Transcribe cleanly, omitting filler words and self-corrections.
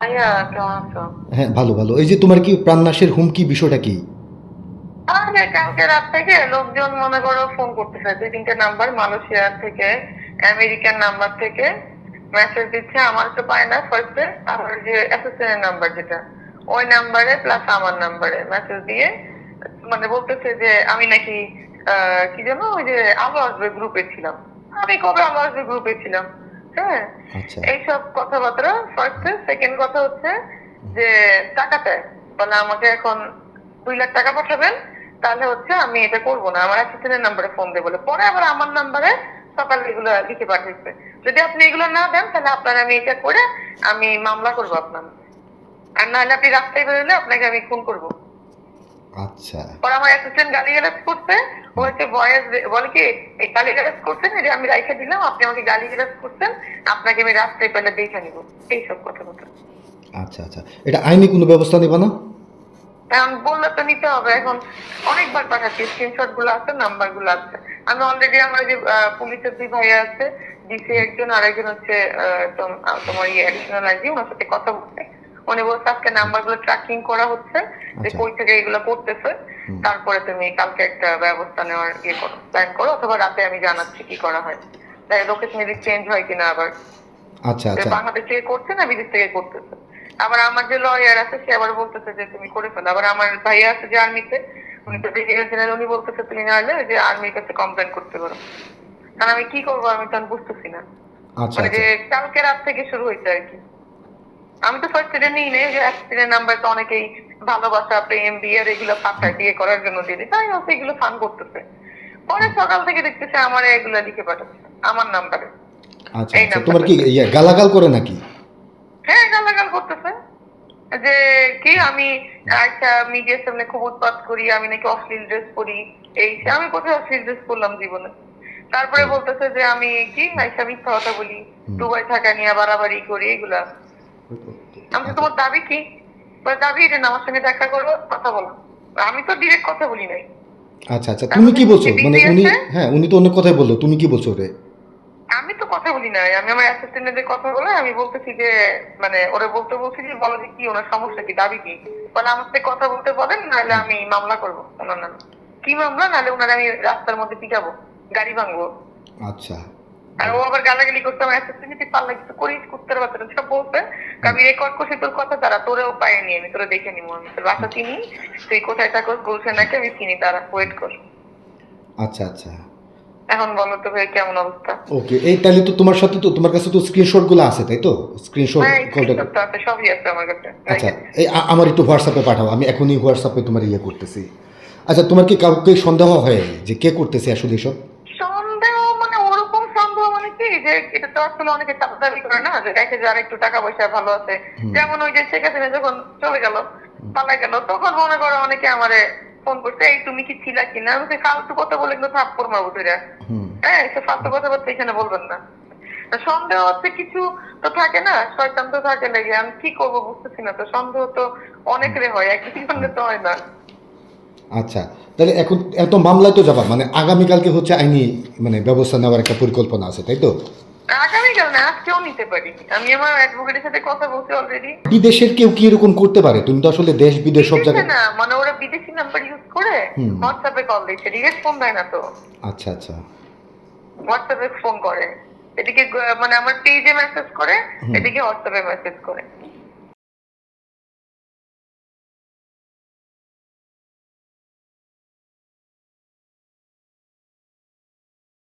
ভাইয়া কেমন আছো? হ্যাঁ, ভালো, ভালো। এই যে তোমার কি প্রাণনাশের হুমকি বিষয়টা কি? আরে কালকে রাত থেকে লোকজন মনে করো ফোন করতেছে, দুই তিনটে নাম্বার মালয়েশিয়ার থেকে, আমেরিকান নাম্বার থেকে মেসেজ দিচ্ছে। আমার তো পায় না ফার্স্টে, আমার যে অ্যাসিস্ট্যান্টের নাম্বার যেটা, ওই নাম্বারে প্লাস আমার নাম্বারে মেসেজ দিয়ে মানে বলতেছে যে আমি নাকি কি যেন ওই যে আলো আসবে গ্রুপে ছিলাম। আমি কবে আলো আসবে গ্রুপে ছিলাম? হ্যাঁ, আচ্ছা। এইসব কথাবার্তা ফার্স্টে। সেকেন্ড কথা হচ্ছে যে টাকা চায়, বলে আমাকে এখন 2 লাখ টাকা পাঠাবেন, তাহলে হচ্ছে আমি এটা করবো না, আমার অ্যাসিস্ট্যান্টের নাম্বারে ফোন দিয়ে বলে। পরে আবার আমার নাম্বারে সকালে এগুলো লিখে পাঠিয়েছে, যদি আপনি এগুলো না দেন তাহলে আপনার আমি এটা করে আমি মামলা করবো আপনার, আর নাহলে আপনি রাস্তায় বেরোলে আপনাকে আমি খুন করবো। আচ্ছা। পরে আমার অ্যাসিস্ট্যান্ট গালিগালাজ করছে, ও হচ্ছে ভয়েস বলে কি এই গালিগালাজ করছেন, এটা আমি রাইখে দিলাম, আপনি আমাকে গালিগালাজ করছেন, আপনাকে আমি রাস্তায় পেলে দেখে নিবো, এইসব কথা বলতে। আচ্ছা, আচ্ছা। এটা আইনি কোনো ব্যবস্থা নেবা না? এখন বললে তো নিতে হবে। এখন অনেকবার পাঠাচ্ছি, স্ক্রিনশট গুলো আছে, নাম্বার গুলো আছে। আমি অলরেডি আমার যে পুলিশের 2 ভাইয়া আছে, ডিসি একজন আর একজন হচ্ছে তোমার ইয়ে অ্যাডিশনাল আইজি, ওনার সাথে কথা বলছে। উনি বলছে আজকে নাম্বার গুলো ট্র্যাকিং করা হচ্ছে, যে আচ্ছা। কই থেকে এগুলো করতেছে। হুম। তারপরে তুমি কালকে একটা ব্যবস্থা নেওয়ার ইয়ে করো, প্ল্যান করো, অথবা রাতে আমি জানাচ্ছি কি করা হয়, লোকেশন যদি চেঞ্জ হয় কিনা আবার, আচ্ছা, যে আচ্ছা। বাংলাদেশ থেকে করছে না বিদেশ থেকে করতেছে। আবার আমার যে লয়ার আছে সে আবার বলতেছে যে তুমি করে ফেলো। আবার আমার ভাইয়া আছে যে আর্মিতে, উনি হুম। তো ব্রিগেডিয়ার জেনারেল, উনি বলতেছে তুমি না হলে যে আর্মির কাছে কমপ্লেন করতে পারো। কারণ আমি কি করবো, আমি তো আর বুঝতেছি না। আচ্ছা, মানে যে আচ্ছা। কালকে রাত থেকে শুরু হয়েছে আর কি। আমি তো ফার্স্ট এটা নিই নেই, যে অ্যাক্সিডেন্ট নাম্বার তো অনেকেই ভালোবাসা প্রেম বিয়ের এগুলো পাঠায়, বিয়ে করার জন্য দিয়ে দিই, তাই হচ্ছে এগুলো ফান করতেছে। পরে সকাল থেকে দেখতেছে আমার এগুলো লিখে পাঠাচ্ছে আমার নাম্বারে, আচ্ছা, এই আচ্ছা। তোমার নাম্বারটা কি থেকে। গালাগাল করে নাকি? হ্যাঁ, গালাগাল করতেছে যে কি আমি আচ্ছা মিডিয়ার সামনে খুব উৎপাত করি, আমি নাকি অশ্লীল ড্রেস পরি, এই সে। আমি কোথায় অশ্লীল ড্রেস পরলাম জীবনে? তারপরে তাই? বলতেছে যে আমি কি আইসা মিথ্যা কথা বলি, হুম। দুবাই থাকা নিয়ে বাড়াবাড়ি করি এগুলা। আমি তো আচ্ছা। তোমার দাবি কি? বলে দাবি এটা না, আমার সঙ্গে দেখা করো, কথা বলো। আমি তো ডিরেক্ট কথা বলি নাই। আচ্ছা, আচ্ছা। তুমি তারপরে কি বলছো? যে মানে বিজি উনি, আছে, হ্যাঁ, উনি তো অনেক কথাই বললো। তুমি কি বলছো ওরে? আমি তো কথা বলি নাই। আমি আমার অ্যাসিস্ট্যান্টের কথা বলে আমি বলতেছি যে মানে ওরা বলতে বলছি যে বলো যে কি ওনার সমস্যা কি, দাবি কি। বলে আমার সাথে কথা বলতে বলেন, নাহলে আমি মামলা করবো ওনার নামে। কি মামলা? নাহলে ওনার আমি রাস্তার মধ্যে পিটাবো, গাড়ি ভাঙবো। আচ্ছা। আর ও আবার গালাগালি করতে, আমার অ্যাসিস্ট্যান্ট পাল্লা কিছু করিস করতে পারবে সব বলতে। হুম। আমি রেকর্ড করছি তোর কথা, তারা তোরেও পায়ে নিয়ে আমি তোরা দেখে নিবো, আমি তোর বাসা চিনি, তুই কোথায় থাকো বলছে নাকি আমি চিনি, তারা ওয়েট কর। আচ্ছা, আচ্ছা। এখন বলো তো ভাই কেমন অবস্থা? ওকে। এই তাহলে তো তোমার সাথে তো তোমার কাছে তো স্ক্রিনশটগুলো আছে, তাই তো? স্ক্রিনশট হ্যাঁ, কলটা। স্ক্রিনশট তো আছে, সবই আছে আমার কাছে, আচ্ছা, রেখে দিচ্ছি। এই আমার একটু হোয়াটসঅ্যাপে পাঠাও। আমি এখনই হোয়াটসঅ্যাপে তোমার ইয়ে করতেছি। আচ্ছা, তোমার কি কাউকে সন্দেহ হয় যে কে করতেছে আসলে এসব? সন্দেহ মানে ওরকম সন্দেহ মানে কি, যে এটা তো আসলে অনেকে দাবি করে না, যে দেখে যারা একটু টাকা পয়সা ভালো আছে। হুম। যেমন ওই যে শেখ হাসিনা যখন চলে গেল, পালাই গেল, তখন মনে করো অনেকে আমারে ফোন করছে, এই তুমি কি ছিলা কিনা। আমি বলছি, ফালতু কথা বলে কিন্তু থাপ্পড় মারবো তুই। হুম। হ্যাঁ, সে ফালতু কথাবার্তা এখানে বলবেন না। সন্দেহ হচ্ছে কিছু তো থাকে না, শয়তান তো থাকে লেগে। আমি কি করবো বুঝতেছি না, তো সন্দেহ তো অনেকেরই হয়, একজনের তো হয় না। আচ্ছা, তাহলে এখন এত মামলায় তো যাবা, মানে আগামীকালকে হচ্ছে আইনি মানে ব্যবস্থা নেওয়ার একটা পরিকল্পনা আছে, তাই তো? আগামীকাল না, আজকেও নিতে পারি। আমি আমার অ্যাডভোকেটের সাথে কথা বলছি অলরেডি। বিদেশের কেউ কি এরকম করতে পারে? তুমি তো আসলে দেশ বিদেশ সব বিদেশে জায়গায়। না, মানে ওরা বিদেশি নাম্বার ইউজ করে হুম। হোয়াটসঅ্যাপে কল দিচ্ছে, ডিরেক্ট ফোন দেয় না তো। আচ্ছা, আচ্ছা। হোয়াটসঅ্যাপে ফোন করে, এদিকে মানে আমার পেজে মেসেজ করে, হুম। এদিকে হোয়াটসঅ্যাপে মেসেজ করে।